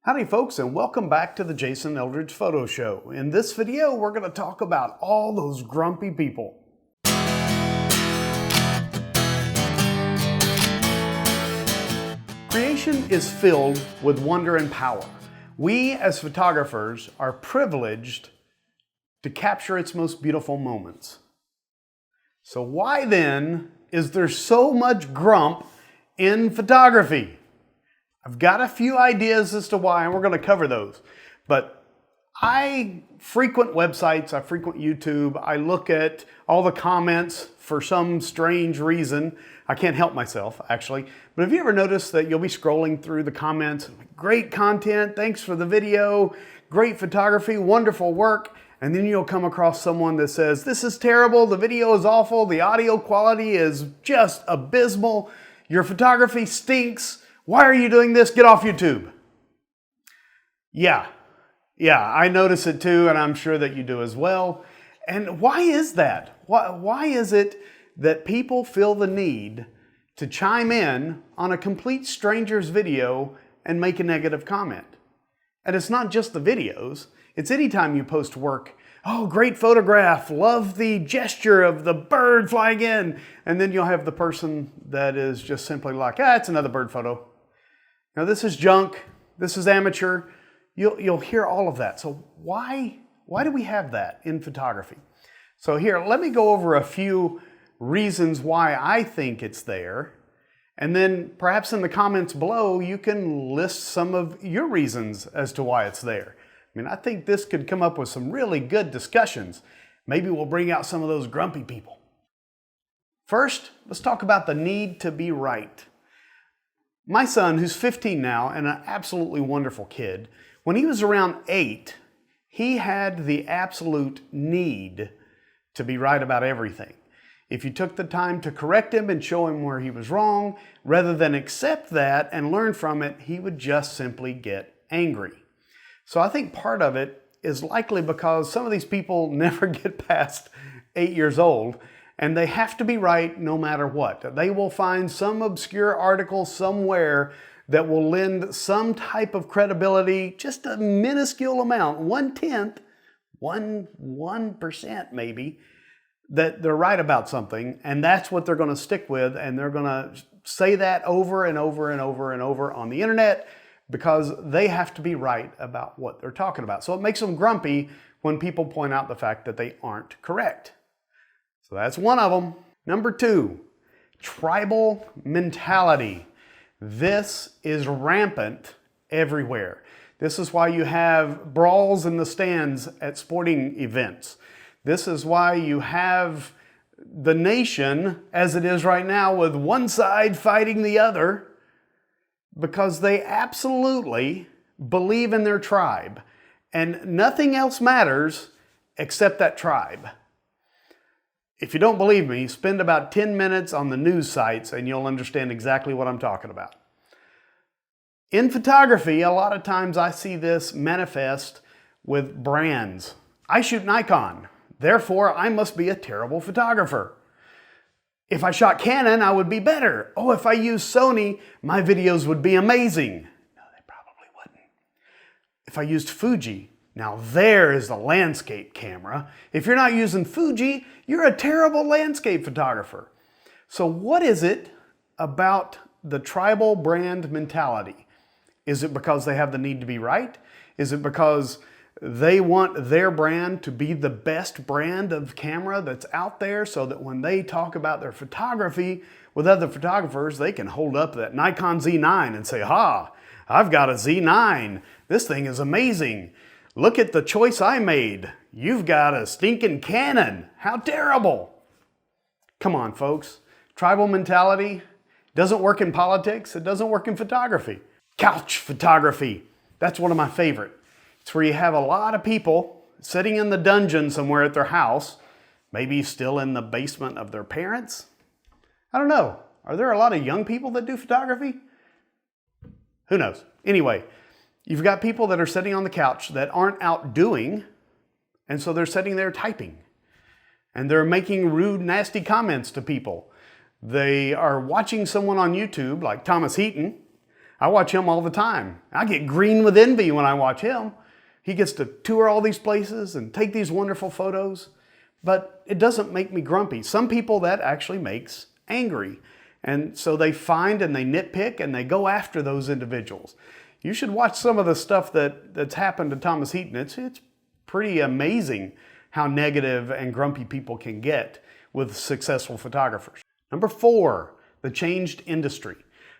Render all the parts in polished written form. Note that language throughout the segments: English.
Howdy folks, and welcome back to the Jason Eldridge Photo Show. In this video, we're going to talk about all those grumpy people. Creation is filled with wonder and power. We as photographers are privileged to capture its most beautiful moments. So why then is there so much grump in photography? I've got a few ideas as to why, and we're going to cover those. But I frequent websites, I frequent YouTube, I look at all the comments for some strange reason. I can't help myself, actually. But have you ever noticed that you'll be scrolling through the comments, great content, thanks for the video, great photography, wonderful work, and then you'll come across someone that says, this is terrible, the video is awful, the audio quality is just abysmal, your photography stinks, why are you doing this? Get off YouTube. Yeah, I notice it too, and I'm sure that you do as well. And why is that? Why is it that people feel the need to chime in on a complete stranger's video and make a negative comment? And it's not just the videos. It's anytime you post work. Oh, great photograph. Love the gesture of the bird flying in. And then you'll have the person that is just simply like, it's another bird photo. Now this is junk, this is amateur, you'll hear all of that. So why do we have that in photography? So here, let me go over a few reasons why I think it's there, and then perhaps in the comments below you can list some of your reasons as to why it's there. I mean, I think this could come up with some really good discussions. Maybe we'll bring out some of those grumpy people. First, let's talk about the need to be right. My son, who's 15 now and an absolutely wonderful kid, when he was around 8, he had the absolute need to be right about everything. If you took the time to correct him and show him where he was wrong, rather than accept that and learn from it, he would just simply get angry. So I think part of it is likely because some of these people never get past 8 years old, and they have to be right no matter what. They will find some obscure article somewhere that will lend some type of credibility, just a minuscule amount, 1/10, 1% maybe, that they're right about something, and that's what they're going to stick with, and they're going to say that over and over and over and over on the internet because they have to be right about what they're talking about. So it makes them grumpy when people point out the fact that they aren't correct. So that's one of them. Number 2, tribal mentality. This is rampant everywhere. This is why you have brawls in the stands at sporting events. This is why you have the nation as it is right now with one side fighting the other because they absolutely believe in their tribe and nothing else matters except that tribe. If you don't believe me, spend about 10 minutes on the news sites and you'll understand exactly what I'm talking about. In photography, a lot of times I see this manifest with brands. I shoot Nikon, therefore I must be a terrible photographer. If I shot Canon, I would be better. Oh, if I used Sony, my videos would be amazing. No, they probably wouldn't. If I used Fuji, now there is the landscape camera. If you're not using Fuji, you're a terrible landscape photographer. So what is it about the tribal brand mentality? Is it because they have the need to be right? Is it because they want their brand to be the best brand of camera that's out there so that when they talk about their photography with other photographers, they can hold up that Nikon Z9 and say, I've got a Z9. This thing is amazing. Look at the choice I made. You've got a stinking Canon. How terrible. Come on, folks. Tribal mentality doesn't work in politics. It doesn't work in photography. Couch photography. That's one of my favorite. It's where you have a lot of people sitting in the dungeon somewhere at their house, maybe still in the basement of their parents. I don't know. Are there a lot of young people that do photography? Who knows? Anyway, you've got people that are sitting on the couch that aren't out doing, and so they're sitting there typing. And they're making rude, nasty comments to people. They are watching someone on YouTube, like Thomas Heaton. I watch him all the time. I get green with envy when I watch him. He gets to tour all these places and take these wonderful photos, but it doesn't make me grumpy. Some people that actually makes angry. And so they find and they nitpick and they go after those individuals. You should watch some of the stuff that's happened to Thomas Heaton. It's pretty amazing how negative and grumpy people can get with successful photographers. Number 4, the changed industry.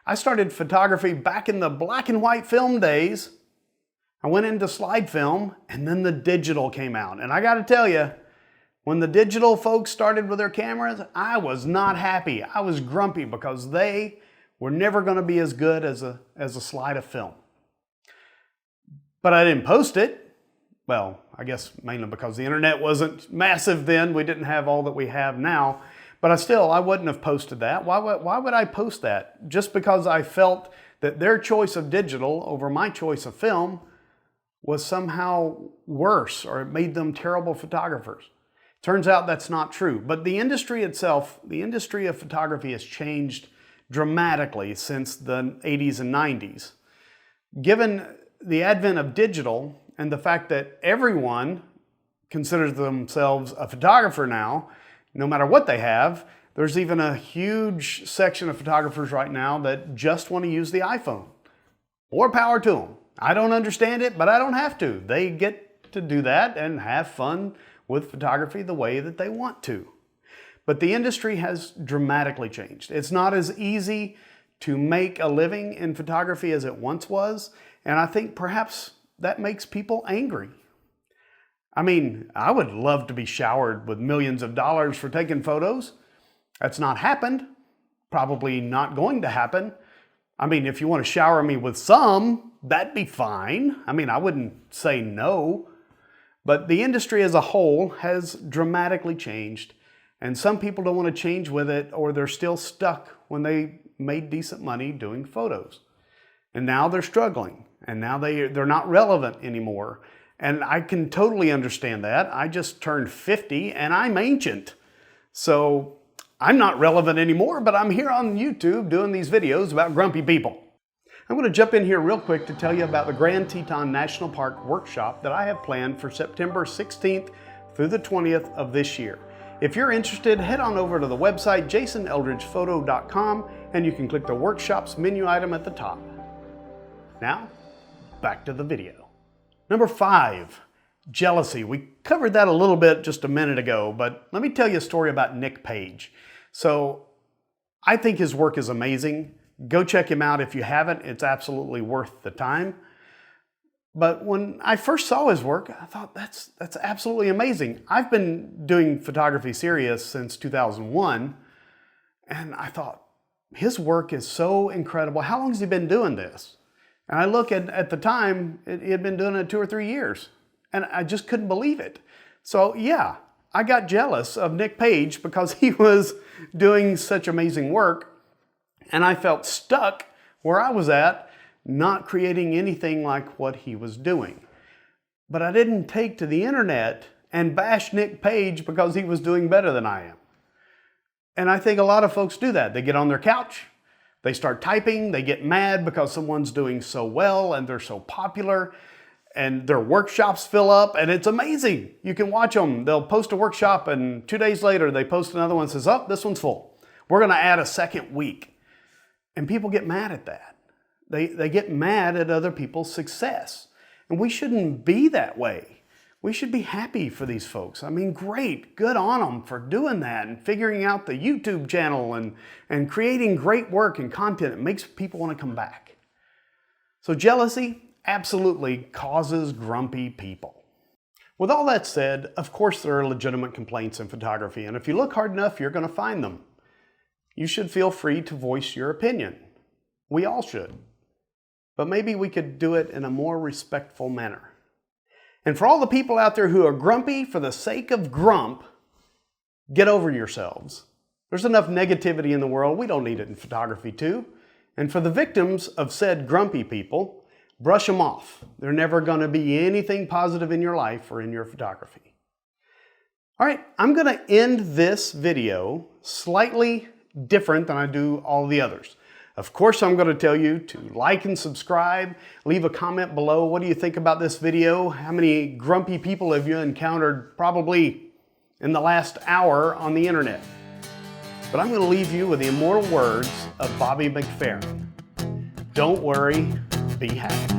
I started photography back in the black and white film days. I went into slide film and then the digital came out. And I got to tell you, when the digital folks started with their cameras, I was not happy. I was grumpy because they were never going to be as good as a slide of film. But I didn't post it. Well, I guess mainly because the internet wasn't massive then. We didn't have all that we have now. But I wouldn't have posted that. Why would I post that? Just because I felt that their choice of digital over my choice of film was somehow worse, or it made them terrible photographers. Turns out that's not true. But the industry itself, the industry of photography has changed dramatically since the 80s and 90s. Given the advent of digital and the fact that everyone considers themselves a photographer now, no matter what they have, there's even a huge section of photographers right now that just want to use the iPhone. More power to them. I don't understand it, but I don't have to. They get to do that and have fun with photography the way that they want to. But the industry has dramatically changed. It's not as easy to make a living in photography as it once was, and I think perhaps that makes people angry. I mean, I would love to be showered with millions of dollars for taking photos. That's not happened. Probably not going to happen. I mean, if you want to shower me with some, that'd be fine. I mean, I wouldn't say no. But the industry as a whole has dramatically changed, and some people don't want to change with it, or they're still stuck when they made decent money doing photos. And now they're struggling, and now they're not relevant anymore. And I can totally understand that. I just turned 50 and I'm ancient. So I'm not relevant anymore, but I'm here on YouTube doing these videos about grumpy people. I'm going to jump in here real quick to tell you about the Grand Teton National Park workshop that I have planned for September 16th through the 20th of this year. If you're interested, head on over to the website jasoneldridgephoto.com and you can click the workshops menu item at the top. Now, back to the video. Number 5, jealousy. We covered that a little bit just a minute ago, but let me tell you a story about Nick Page. So I think his work is amazing. Go check him out if you haven't. It's absolutely worth the time. But when I first saw his work, I thought that's absolutely amazing. I've been doing photography serious since 2001, and I thought, his work is so incredible. How long has he been doing this? And I look at the time, he had been doing it 2 or 3 years, and I just couldn't believe it. So yeah, I got jealous of Nick Page because he was doing such amazing work, and I felt stuck where I was at, not creating anything like what he was doing. But I didn't take to the internet and bash Nick Page because he was doing better than I am. And I think a lot of folks do that. They get on their couch, they start typing, they get mad because someone's doing so well and they're so popular, and their workshops fill up, and it's amazing. You can watch them. They'll post a workshop and 2 days later they post another one and says, oh, this one's full. We're gonna add a second week. And people get mad at that. They get mad at other people's success. And we shouldn't be that way. We should be happy for these folks. I mean, great, good on them for doing that and figuring out the YouTube channel and creating great work and content. It makes people want to come back. So jealousy absolutely causes grumpy people. With all that said, of course there are legitimate complaints in photography, and if you look hard enough, you're going to find them. You should feel free to voice your opinion. We all should. But maybe we could do it in a more respectful manner. And for all the people out there who are grumpy for the sake of grump, get over yourselves. There's enough negativity in the world. We don't need it in photography too. And for the victims of said grumpy people, brush them off. They're never going to be anything positive in your life or in your photography. All right, I'm going to end this video slightly different than I do all the others. Of course, I'm going to tell you to like and subscribe. Leave a comment below. What do you think about this video? How many grumpy people have you encountered probably in the last hour on the internet? But I'm going to leave you with the immortal words of Bobby McFerrin. Don't worry, be happy.